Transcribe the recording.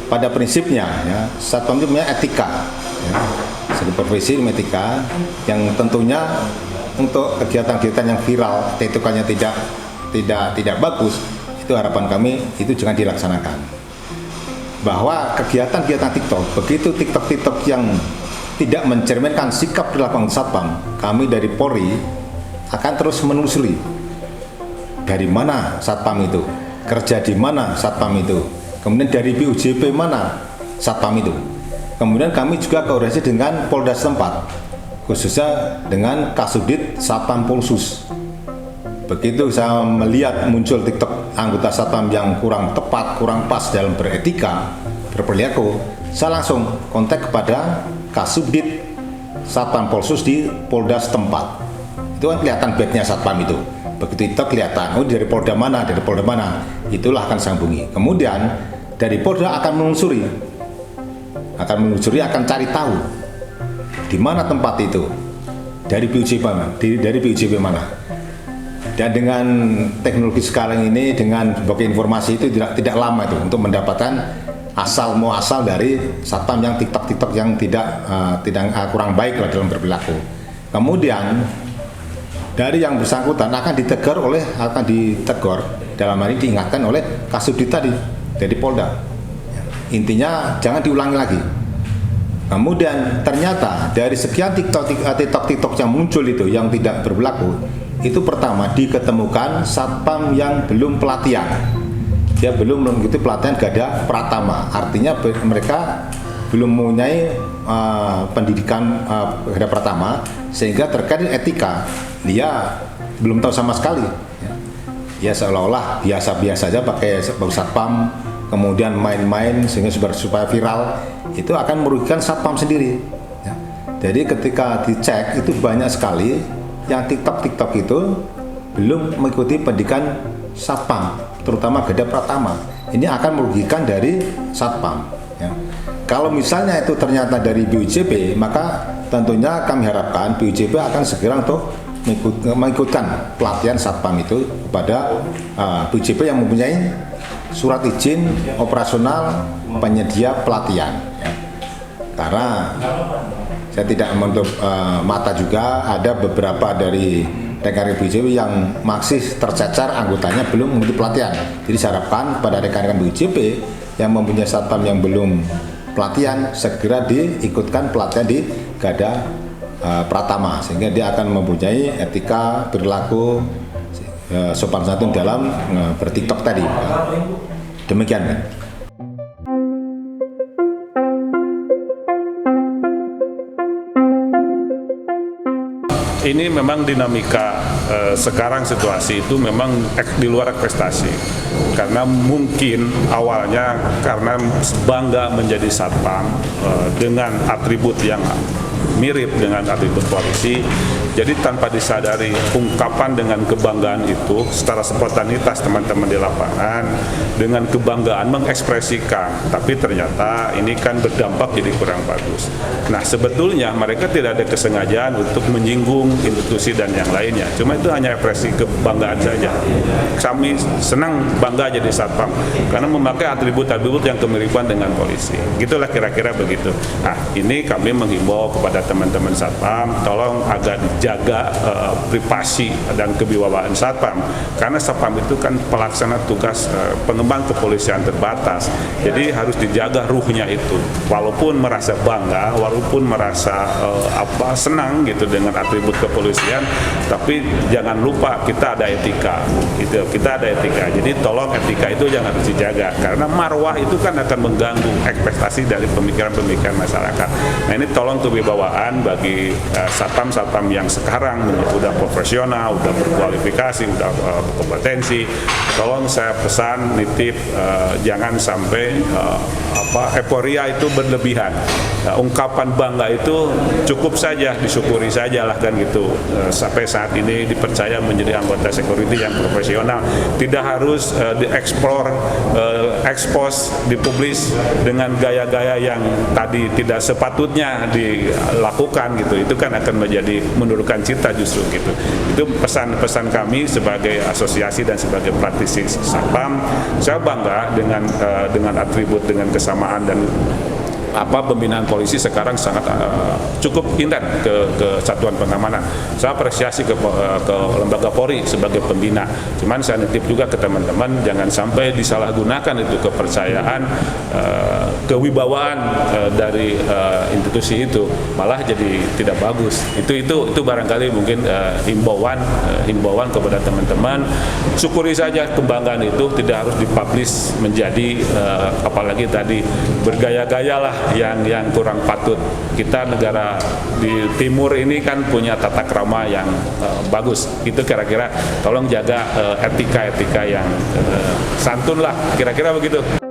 pada prinsipnya ya, satpam itu punya etika, ya, supervisi etika yang tentunya untuk kegiatan-kegiatan yang viral, etikanya tidak bagus, itu harapan kami itu jangan dilaksanakan. Bahwa kegiatan-kegiatan TikTok, begitu TikTok yang tidak mencerminkan sikap perilaku satpam, kami dari Polri akan terus menelusuri dari mana satpam itu, kerja di mana satpam itu, kemudian dari BUJP mana satpam itu. Kemudian kami juga koordinasi dengan Polda setempat, khususnya dengan Kasubdit Satpam Polsus. Begitu saya melihat muncul TikTok anggota satpam yang kurang tepat, kurang pas dalam beretika, berperilaku, saya langsung kontak kepada Kasubdit Satpam Polsus di Polda setempat. Itu kan kelihatan badge-nya satpam itu. Begitu itu kelihatan, oh dari Polda mana, itulah akan sambungi. Kemudian dari Polda akan menelusuri, akan cari tahu di mana tempat itu, dari BUJP mana. Dan dengan teknologi sekarang ini, dengan berbagai informasi itu tidak lama itu untuk mendapatkan asal dari satpam yang TikTok yang tidak kurang baik lah dalam berperilaku. Kemudian dari yang bersangkutan akan ditegur dalam hal ini diingatkan oleh Kasubdit tadi dari Polda. Intinya jangan diulangi lagi. Kemudian ternyata dari sekian TikTok yang muncul itu yang tidak berperilaku, itu pertama diketemukan satpam yang belum pelatihan. Dia belum mengikuti pelatihan Gada Pratama, artinya mereka belum mempunyai pendidikan Gada Pratama, sehingga terkait etika dia belum tahu sama sekali. Ya seolah-olah biasa-biasa saja pakai bau satpam, kemudian main-main sehingga supaya viral, itu akan merugikan satpam sendiri. Ya. Jadi ketika dicek itu banyak sekali yang TikTok itu belum mengikuti pendidikan satpam, terutama Gada Pratama. Ini akan merugikan dari satpam. Ya. Kalau misalnya itu ternyata dari BUJP, maka tentunya kami harapkan BUJP akan segera untuk mengikutkan pelatihan satpam itu kepada BUJP yang mempunyai surat izin operasional penyedia pelatihan. Ya. Karena saya tidak menutup mata juga ada beberapa dari rekan-rekan BUJP yang masih tercecer anggotanya belum mengikuti pelatihan. Jadi saya harapkan pada rekan-rekan BUJP yang mempunyai satpam yang belum pelatihan segera diikutkan pelatihan di Gada Pratama, sehingga dia akan mempunyai etika perilaku sopan santun dalam bertiktok tadi. Demikian kan. Ini memang dinamika sekarang situasi itu memang di luar ekspektasi, karena mungkin awalnya karena bangga menjadi satpam dengan atribut yang mirip dengan atribut polisi, jadi tanpa disadari ungkapan dengan kebanggaan itu secara spontanitas teman-teman di lapangan dengan kebanggaan mengekspresikan, tapi ternyata ini kan berdampak jadi kurang bagus. Nah sebetulnya mereka tidak ada kesengajaan untuk menyinggung institusi dan yang lainnya, cuma itu hanya ekspresi kebanggaan saja. Kami senang bangga jadi satpam karena memakai atribut-atribut yang kemiripan dengan polisi, gitulah kira-kira begitu. Nah ini kami menghimbau kepada teman-teman satpam, tolong agak dijaga privasi dan kewibawaan satpam, karena satpam itu kan pelaksana tugas pengembang kepolisian terbatas, jadi harus dijaga ruhnya itu. Walaupun merasa bangga, walaupun merasa senang gitu dengan atribut kepolisian, tapi jangan lupa kita ada etika, gitu. Kita ada etika. Jadi tolong etika itu jangan harus dijaga, karena marwah itu kan akan mengganggu ekspektasi dari pemikiran-pemikiran masyarakat. Nah ini tolong kewibawaan bagi satpam-satpam yang sekarang udah profesional, udah berkualifikasi, udah berkompetensi. Tolong saya pesan nitip jangan sampai euforia itu berlebihan. Ungkapan bangga itu cukup saja, disyukuri saja lah kan gitu. Sampai saat ini dipercaya menjadi anggota security yang profesional, tidak harus dieksplor, expose, dipublis dengan gaya-gaya yang tadi tidak sepatutnya lakukan gitu, itu kan akan menjadi menurunkan citra justru gitu. Itu pesan-pesan kami sebagai asosiasi dan sebagai praktisi satpam. Saya bangga dengan atribut, dengan kesamaan dan pembinaan polisi sekarang sangat cukup intens ke satuan pengamanan. Saya apresiasi ke lembaga Polri sebagai pembina. Cuman saya nitip juga ke teman-teman jangan sampai disalahgunakan itu kepercayaan, kewibawaan dari institusi itu malah jadi tidak bagus. Itu barangkali mungkin himbauan kepada teman-teman. Syukuri saja kebanggaan itu tidak harus dipublish menjadi apalagi tadi bergaya-gaya lah yang kurang patut. Kita negara di timur ini kan punya tata krama yang bagus. Itu kira-kira tolong jaga etika yang santun lah, kira-kira begitu.